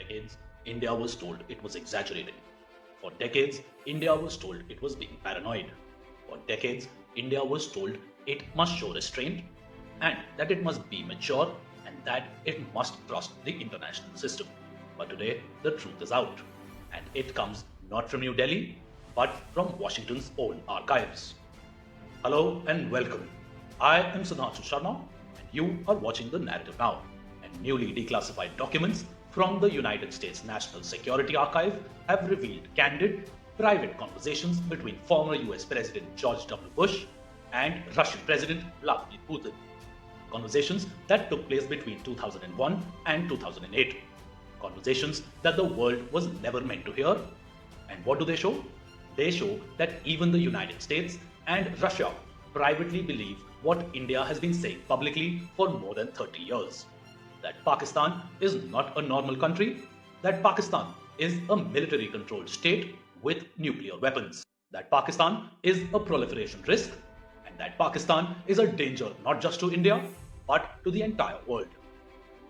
decades, India was told it was exaggerating. For decades, India was told it was being paranoid. For decades, India was told it must show restraint and that it must be mature and that it must trust the international system. But today, the truth is out. And it comes not from New Delhi, but from Washington's own archives. Hello and welcome. I am Sudhanshu Sharma and you are watching The Narrative Now. And newly declassified documents from the United States National Security Archive have revealed candid, private conversations between former US President George W. Bush and Russian President Vladimir Putin. Conversations that took place between 2001 and 2008. Conversations that the world was never meant to hear. And what do they show? They show that even the United States and Russia privately believe what India has been saying publicly for more than 30 years. That Pakistan is not a normal country, that Pakistan is a military-controlled state with nuclear weapons, that Pakistan is a proliferation risk, and that Pakistan is a danger not just to India, but to the entire world.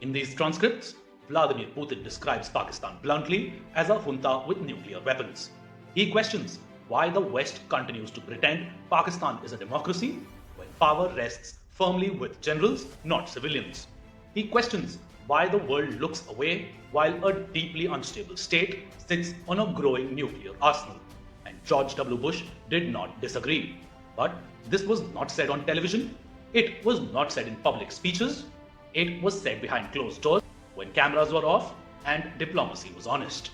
In these transcripts, Vladimir Putin describes Pakistan bluntly as a junta with nuclear weapons. He questions why the West continues to pretend Pakistan is a democracy when power rests firmly with generals, not civilians. He questions why the world looks away while a deeply unstable state sits on a growing nuclear arsenal. And George W. Bush did not disagree. But this was not said on television. It was not said in public speeches. It was said behind closed doors when cameras were off and diplomacy was honest.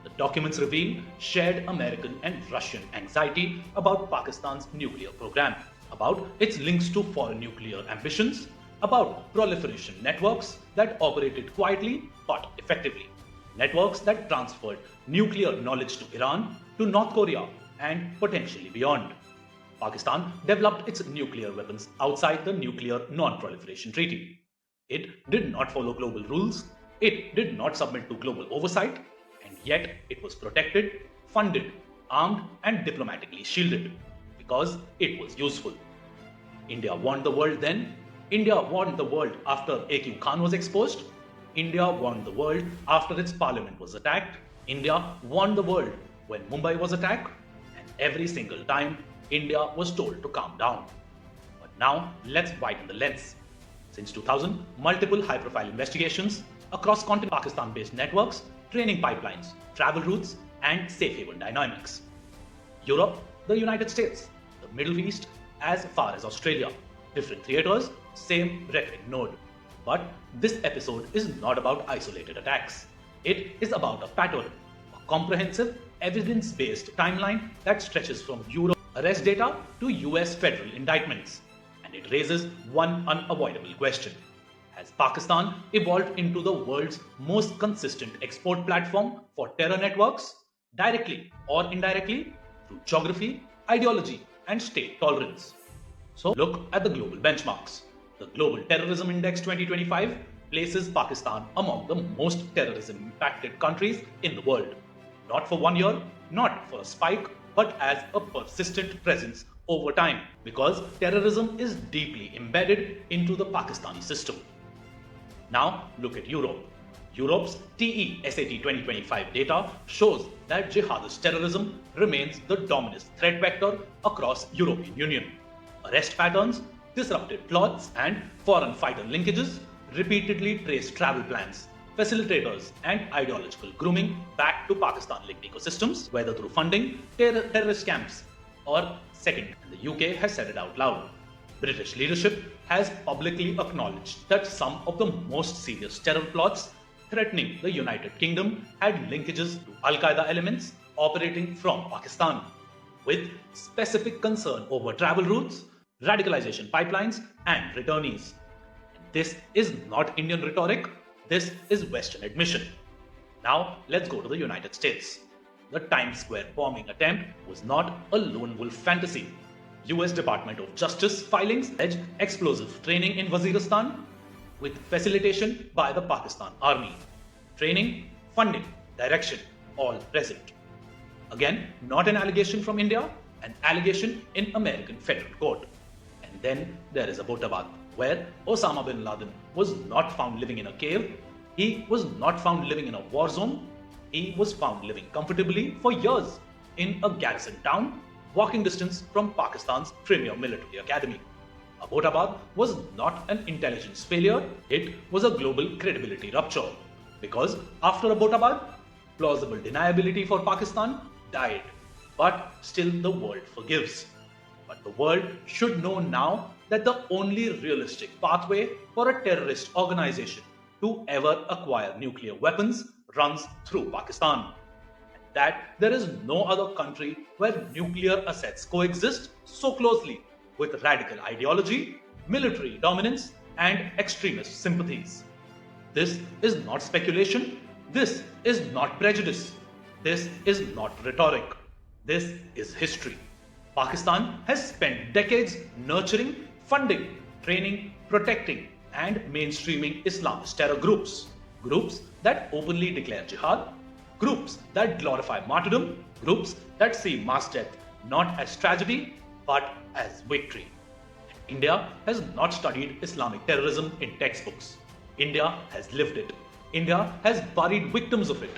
The documents reveal shared American and Russian anxiety about Pakistan's nuclear program, about its links to foreign nuclear ambitions, about proliferation networks that operated quietly but effectively, networks that transferred nuclear knowledge to Iran, to North Korea, and potentially beyond. Pakistan developed its nuclear weapons outside the Nuclear Non-Proliferation Treaty. It did not follow global rules, it did not submit to global oversight, and yet it was protected, funded, armed, and diplomatically shielded because it was useful. India warned the world then. India warned the world after A.Q. Khan was exposed. India warned the world after its parliament was attacked. India warned the world when Mumbai was attacked. And every single time, India was told to calm down. But now, let's widen the lens. Since 2000, multiple high-profile investigations across continental Pakistan-based networks, training pipelines, travel routes, and safe haven dynamics. Europe, the United States, the Middle East, as far as Australia. Different theaters, same rhetoric node. But this episode is not about isolated attacks. It is about a pattern, a comprehensive, evidence-based timeline that stretches from Europe arrest data to US federal indictments. And it raises one unavoidable question. Has Pakistan evolved into the world's most consistent export platform for terror networks, directly or indirectly, through geography, ideology, and state tolerance? So look at the global benchmarks. The Global Terrorism Index 2025 places Pakistan among the most terrorism-impacted countries in the world. Not for 1 year, not for a spike, but as a persistent presence over time, because terrorism is deeply embedded into the Pakistani system. Now look at Europe. Europe's TE-SAT 2025 data shows that jihadist terrorism remains the dominant threat vector across European Union. Arrest patterns, disrupted plots, and foreign fighter linkages repeatedly trace travel plans, facilitators, and ideological grooming back to Pakistan-linked ecosystems, whether through funding, terrorist camps, or second, the UK has said it out loud. British leadership has publicly acknowledged that some of the most serious terror plots threatening the United Kingdom had linkages to Al-Qaeda elements operating from Pakistan, with specific concern over travel routes, radicalization pipelines, and returnees. This is not Indian rhetoric, this is Western admission. Now let's go to the United States. The Times Square bombing attempt was not a lone wolf fantasy. US Department of Justice filings alleged explosive training in Waziristan with facilitation by the Pakistan Army. Training, funding, direction, all present. Again, not an allegation from India, an allegation in American federal court. And then there is Abbottabad, where Osama bin Laden was not found living in a cave, He was not found living in a war zone. He was found living comfortably for years in a garrison town, walking distance from Pakistan's premier military academy. Abbottabad was not an intelligence failure, it was a global credibility rupture. Because after Abbottabad, plausible deniability for Pakistan died. But still the world forgives. But the world should know now that the only realistic pathway for a terrorist organization to ever acquire nuclear weapons runs through Pakistan. And that there is no other country where nuclear assets coexist so closely with radical ideology, military dominance, and extremist sympathies. This is not speculation. This is not prejudice. This is not rhetoric. This is history. Pakistan has spent decades nurturing, funding, training, protecting, and mainstreaming Islamist terror groups. Groups that openly declare jihad, groups that glorify martyrdom, groups that see mass death not as tragedy but as victory. India has not studied Islamic terrorism in textbooks. India has lived it. India has buried victims of it.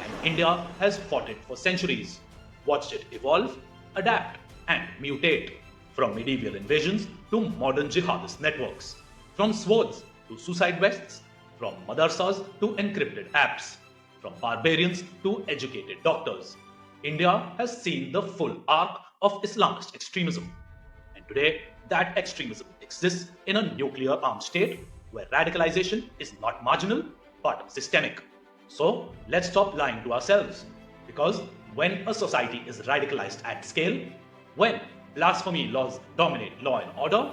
And India has fought it for centuries, watched it evolve, adapt, and mutate. From medieval invasions to modern jihadist networks, from swords to suicide vests, from madrasas to encrypted apps, from barbarians to educated doctors. India has seen the full arc of Islamist extremism. And today, that extremism exists in a nuclear armed state where radicalization is not marginal but systemic. So let's stop lying to ourselves. Because when a society is radicalized at scale, when blasphemy laws dominate law and order,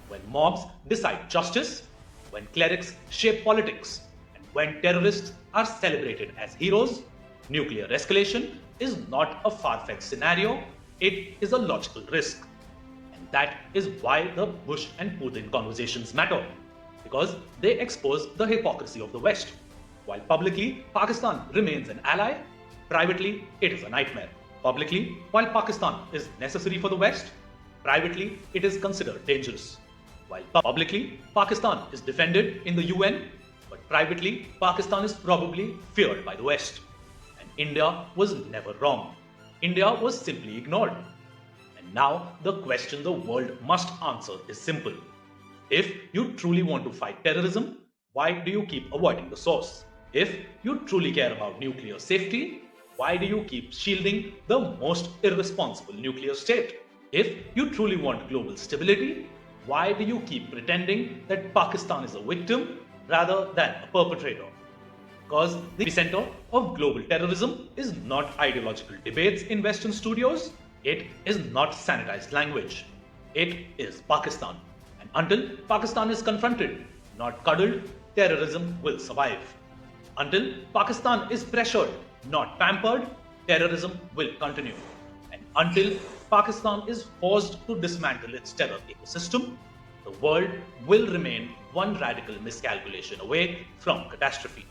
when mobs decide justice, when clerics shape politics, and when terrorists are celebrated as heroes, nuclear escalation is not a far-fetched scenario, it is a logical risk. And that is why the Bush and Putin conversations matter, because they expose the hypocrisy of the West. While publicly Pakistan remains an ally, privately it is a nightmare. Publicly, while Pakistan is necessary for the West, privately it is considered dangerous. While publicly Pakistan is defended in the UN, but privately Pakistan is probably feared by the West. And India was never wrong. India was simply ignored. And now the question the world must answer is simple. If you truly want to fight terrorism, why do you keep avoiding the source? If you truly care about nuclear safety, why do you keep shielding the most irresponsible nuclear state? If you truly want global stability, why do you keep pretending that Pakistan is a victim rather than a perpetrator? Because the center of global terrorism is not ideological debates in Western studios, it is not sanitized language. It is Pakistan. And until Pakistan is confronted, not cuddled, terrorism will survive. Until Pakistan is pressured, not pampered, terrorism will continue. And until Pakistan is forced to dismantle its terror ecosystem, the world will remain one radical miscalculation away from catastrophe.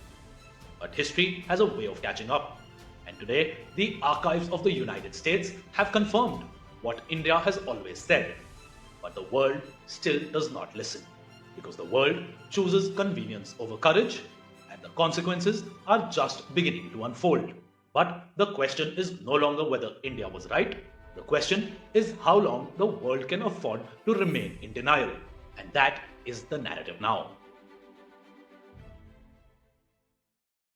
But history has a way of catching up. And today, the archives of the United States have confirmed what India has always said. But the world still does not listen. Because the world chooses convenience over courage, and the consequences are just beginning to unfold. But the question is no longer whether India was right. The question is how long the world can afford to remain in denial. And that is the narrative now.